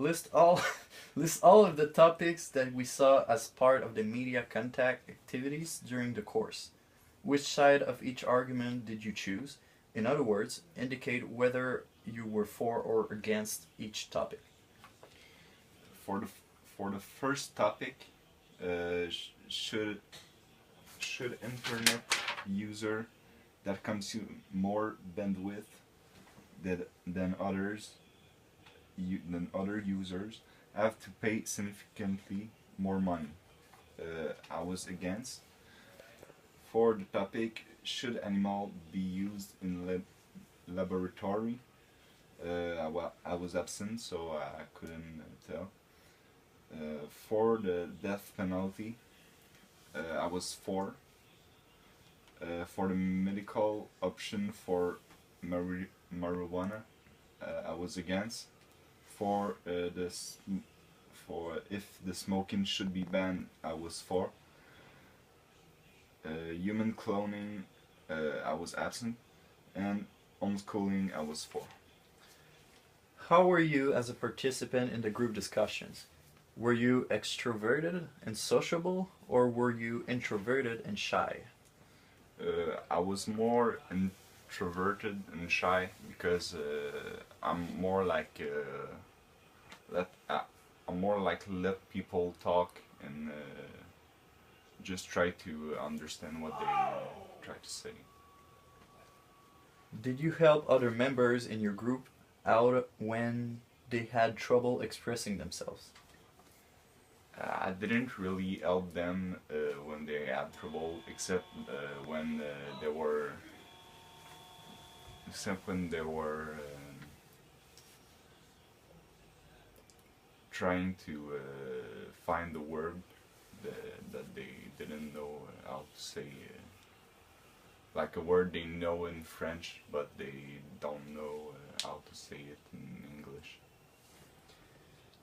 List all list all of the topics that we saw as part of the media contact activities during the course. Which side of each argument did you choose? In other words, indicate whether you were for or against each topic. For the for the first topic, should internet user that consume more bandwidth than other users have to pay significantly more money. I was against. For the topic, should animal be used in laboratory? I was absent, so I couldn't tell. For the death penalty, I was for the medical option for marijuana, I was against. For for if the smoking should be banned, I was for. Human cloning, I was absent, and homeschooling, I was for. How were you as a participant in the group discussions? Were you extroverted and sociable, or were you introverted and shy? I was more introverted and shy because I'm more like let people talk and just try to understand what they try to say. Did you help other members in your group out when they had trouble expressing themselves? I didn't really help them when they had trouble, except when they were trying to find the word that they didn't know how to say. Like a word they know in French, but they don't know how to say it in English.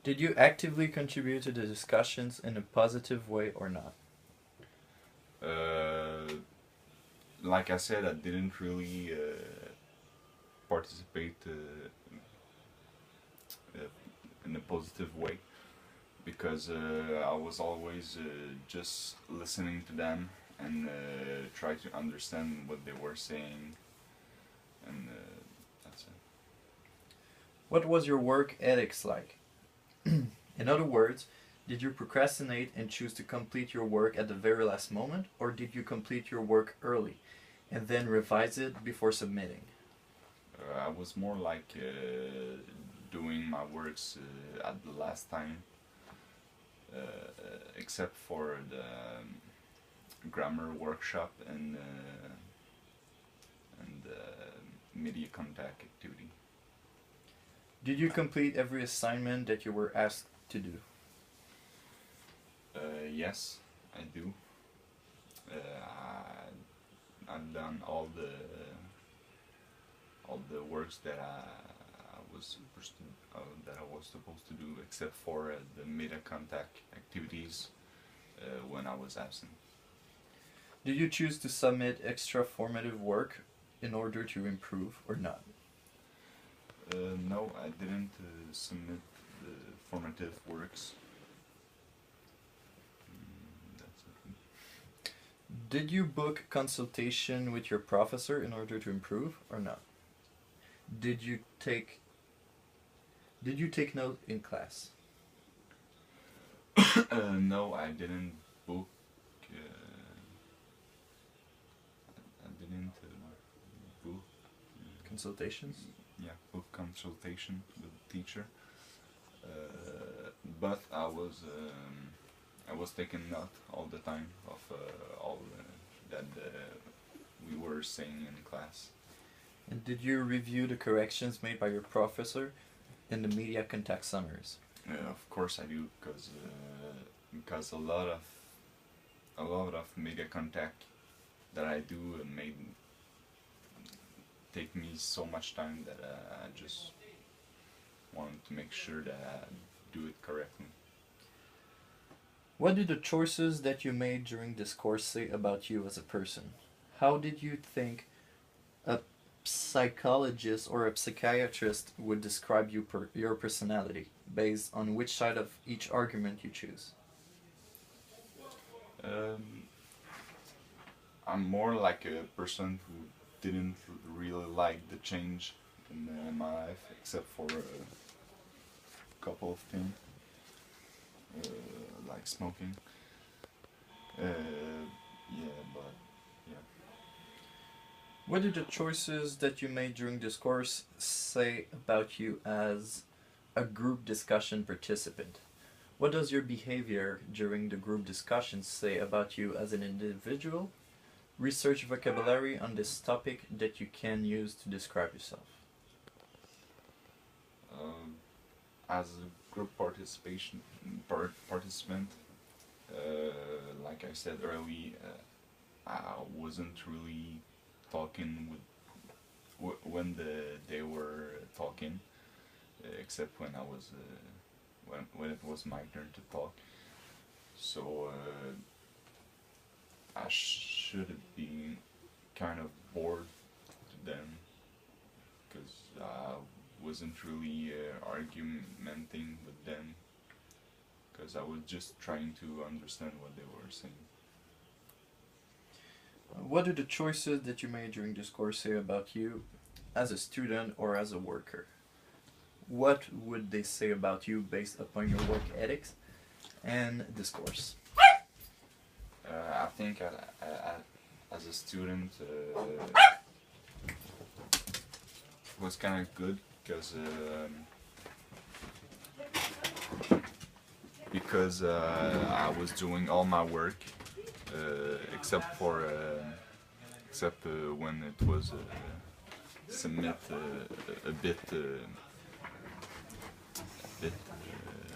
Did you actively contribute to the discussions in a positive way or not? Uh, like I said, I didn't really participate in a positive way because I was always just listening to them and try to understand what they were saying, and that's it. What was your work ethics like? In other words, did you procrastinate and choose to complete your work at the very last moment, or did you complete your work early and then revise it before submitting? I was more like doing my works at the last time, except for the grammar workshop and media contact activity. Did you complete every assignment that you were asked to do? Yes, I do. I've done all the works that I was supposed to do, except for the media contact activities when I was absent. Did you choose to submit extra formative work in order to improve or not? No, I didn't submit the formative works. That's it. Did you book consultation with your professor in order to improve or not? Did you take note in class? No, I didn't book. I didn't book. Consultations? Yeah, book consultation with the teacher. But I was taking note all the time of all that we were saying in class. And did you review the corrections made by your professor in the media contact summaries? Of course I do, because a lot of media contact that I do made take me so much time that I just wanted to make sure that I do it correctly. What do the choices that you made during this course say about you as a person? How did you think psychologist or a psychiatrist would describe your personality based on which side of each argument you choose? Um, I'm more like a person who didn't really like the change in my life, except for a couple of things, like smoking. Yeah, but yeah. What do the choices that you made during this course say about you as a group discussion participant? What does your behavior during the group discussions say about you as an individual? Research vocabulary on this topic that you can use to describe yourself. Um, as a group participant, like I said early, I wasn't really talking with when they were talking, except when I was when it was my turn to talk. So I should have been kind of bored then, because I wasn't really argumenting with them, because I was just trying to understand what they were saying. What do the choices that you made during this course say about you as a student or as a worker? What would they say about you based upon your work ethics and this course? I think as a student, it was kind of good because I was doing all my work except for when it was submit a bit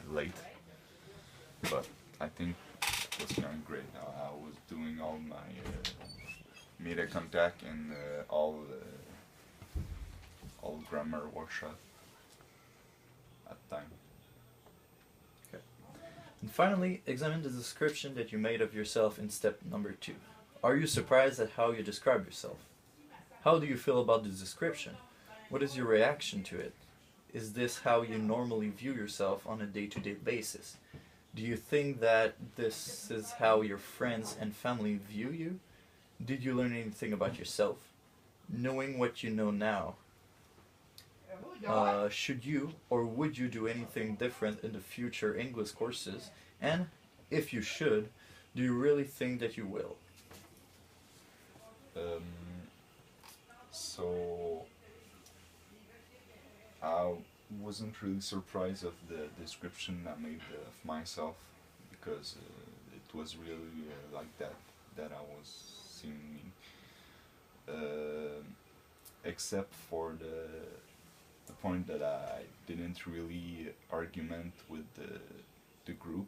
late, but I think it was kind of great. I was doing all my media contact and all grammar workshop at the time. And finally, examine the description that you made of yourself in step number 2. Are you surprised at how you describe yourself? How do you feel about this description? What is your reaction to it? Is this how you normally view yourself on a day-to-day basis? Do you think that this is how your friends and family view you? Did you learn anything about yourself? Knowing what you know now, should you or would you do anything different in the future English courses? And if you should, do you really think that you will? So I wasn't really surprised of the description I made of myself, because it was really like that I was seeing me, except for the point that I didn't really argument with the group,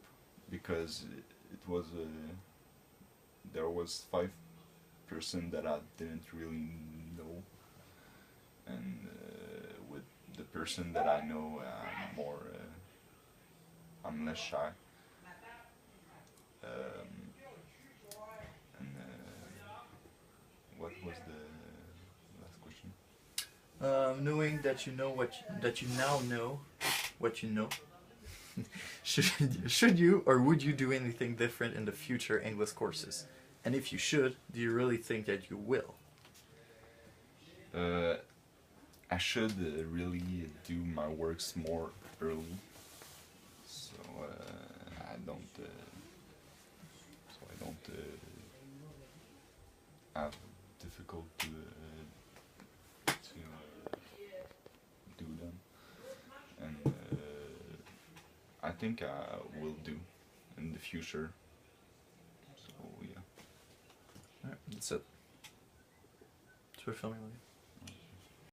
because it was there was 5 person that I didn't really know, and with the person that I know, I'm less shy. And what was the last question? Knowing that you know that you now know what you know, should you or would you do anything different in the future English courses? And if you should, do you really think that you will? I should really do my works more early, so I don't have difficult to do them, and I think I will do in the future. So yeah. Alright, that's it. That's what we're filming with you.